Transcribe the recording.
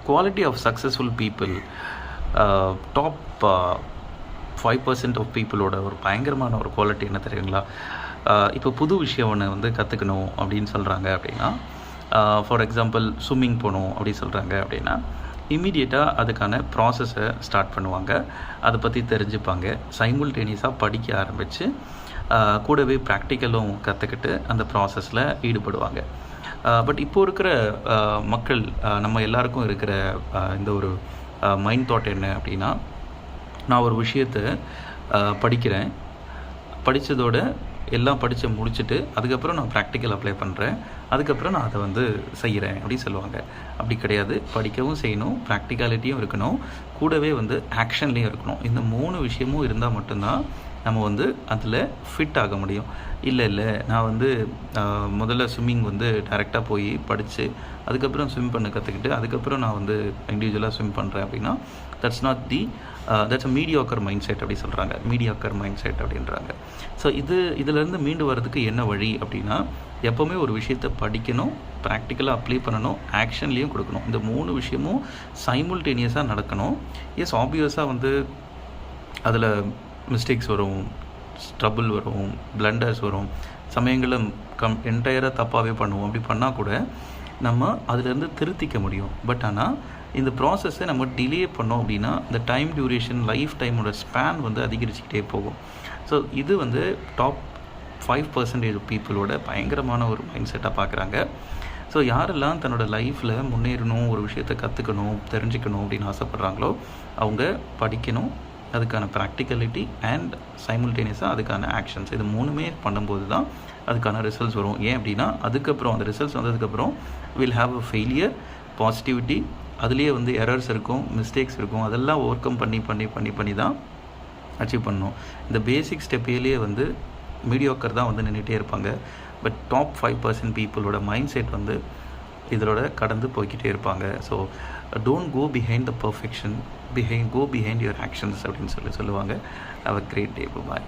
Quality of successful people, top 5% of பீப்புளோட ஒரு பயங்கரமான ஒரு குவாலிட்டி என்ன தெரியுங்களா? இப்போ புது விஷயம் ஒன்று வந்து கற்றுக்கணும் அப்படின்னு சொல்கிறாங்க அப்படின்னா, ஃபார் எக்ஸாம்பிள் ஸ்விம்மிங் போகணும் அப்படின்னு சொல்கிறாங்க அப்படின்னா, இம்மீடியட்டாக அதுக்கான ப்ராசஸை ஸ்டார்ட் பண்ணுவாங்க. அதை பற்றி தெரிஞ்சுப்பாங்க. சைமுல்டேனியஸாக படிக்க ஆரம்பித்து கூடவே ப்ராக்டிக்கலும் கற்றுக்கிட்டு அந்த ப்ராசஸில் ஈடுபடுவாங்க. பட் இப்போ இருக்கிற மக்கள், நம்ம எல்லாருக்கும் இருக்கிற இந்த ஒரு மைண்ட் தாட் என்ன அப்படின்னா, நான் ஒரு விஷயத்தை படிக்கிறேன், படித்ததோட எல்லாம் படித்து முடிச்சுட்டு அதுக்கப்புறம் நான் ப்ராக்டிக்கல் அப்ளை பண்ணுறேன், அதுக்கப்புறம் நான் அதை வந்து செய்கிறேன் அப்படின்னு சொல்லுவாங்க. அப்படி கிடையாது. படிக்கவும் செய்யணும், ப்ராக்டிகாலிட்டியும் இருக்கணும், கூடவே வந்து ஆக்ஷன்லேயும் இருக்கணும். இந்த 3 விஷயமும் இருந்தால் மட்டும்தான் நம்ம வந்து அதில் ஃபிட் ஆக முடியும். இல்லை நான் வந்து முதல்ல ஸ்விம்மிங் வந்து டைரெக்டாக போய் படித்து அதுக்கப்புறம் ஸ்விம் பண்ண கற்றுக்கிட்டு அதுக்கப்புறம் நான் வந்து இண்டிவிஜுவலாக ஸ்விம் பண்ணுறேன் அப்படின்னா, that's a mediocre mind set அப்படி சொல்கிறாங்க. மீடியாக்கர் மைண்ட் செட் அப்படின்றாங்க. ஸோ இதிலேருந்து மீண்டு வர்றதுக்கு என்ன வழி அப்படின்னா, எப்போவுமே ஒரு விஷயத்தை படிக்கணும், ப்ராக்டிக்கலாக அப்ளை பண்ணணும், ஆக்ஷன்லேயும் கொடுக்கணும். இந்த 3 விஷயமும் சைமுல்டேனியஸாக நடக்கணும். எஸ், ஆப்வியஸாக வந்து அதில் மிஸ்டேக்ஸ் வரும், ட்ரபிள் வரும், பிளண்டர்ஸ் வரும், சமயங்களில் என்டையராக தப்பாகவே பண்ணுவோம். அப்படி பண்ணால் கூட நம்ம அதிலேருந்து திருத்திக்க முடியும். பட் ஆனால் இந்த ப்ராசஸை நம்ம டிலே பண்ணோம் அப்படின்னா இந்த டைம் டியூரேஷன், லைஃப் டைமோட ஸ்பேன் வந்து அதிகரிச்சுக்கிட்டே போகும். ஸோ இது வந்து டாப் 5% பீப்புளோட பயங்கரமான ஒரு மைண்ட் செட்டாக பார்க்குறாங்க. ஸோ யாரெல்லாம் தன்னோட லைஃப்பில் முன்னேறணும், ஒரு விஷயத்தை கற்றுக்கணும், தெரிஞ்சுக்கணும் அப்படின்னு ஆசைப்பட்றாங்களோ அவங்க படிக்கணும், அதுக்கான ப்ராக்டிகலிட்டி அண்ட் சைமுல்டேனியஸாக அதுக்கான ஆக்ஷன்ஸ், இது 3மே பண்ணும்போது தான் அதுக்கான ரிசல்ட்ஸ் வரும். ஏன் அப்படின்னா அதுக்கப்புறம் அந்த ரிசல்ட்ஸ் வந்ததுக்கப்புறம் will have a failure, positivity, அதுலேயே வந்து எரர்ஸ் இருக்கும், மிஸ்டேக்ஸ் இருக்கும், அதெல்லாம் ஓவர் கம் பண்ணி தான் அச்சீவ் பண்ணணும். இந்த பேசிக் ஸ்டெப்பையிலேயே வந்து மீடியோக்கர் தான் வந்து நின்றுட்டே இருப்பாங்க. பட் டாப் 5% பீப்புளோட மைண்ட் செட் வந்து இதோட கடந்து போய்கிட்டே இருப்பாங்க. So don't go behind the perfection, go behind your actions அப்படின்னு சொல்லுவாங்க. Have a great day. Bye.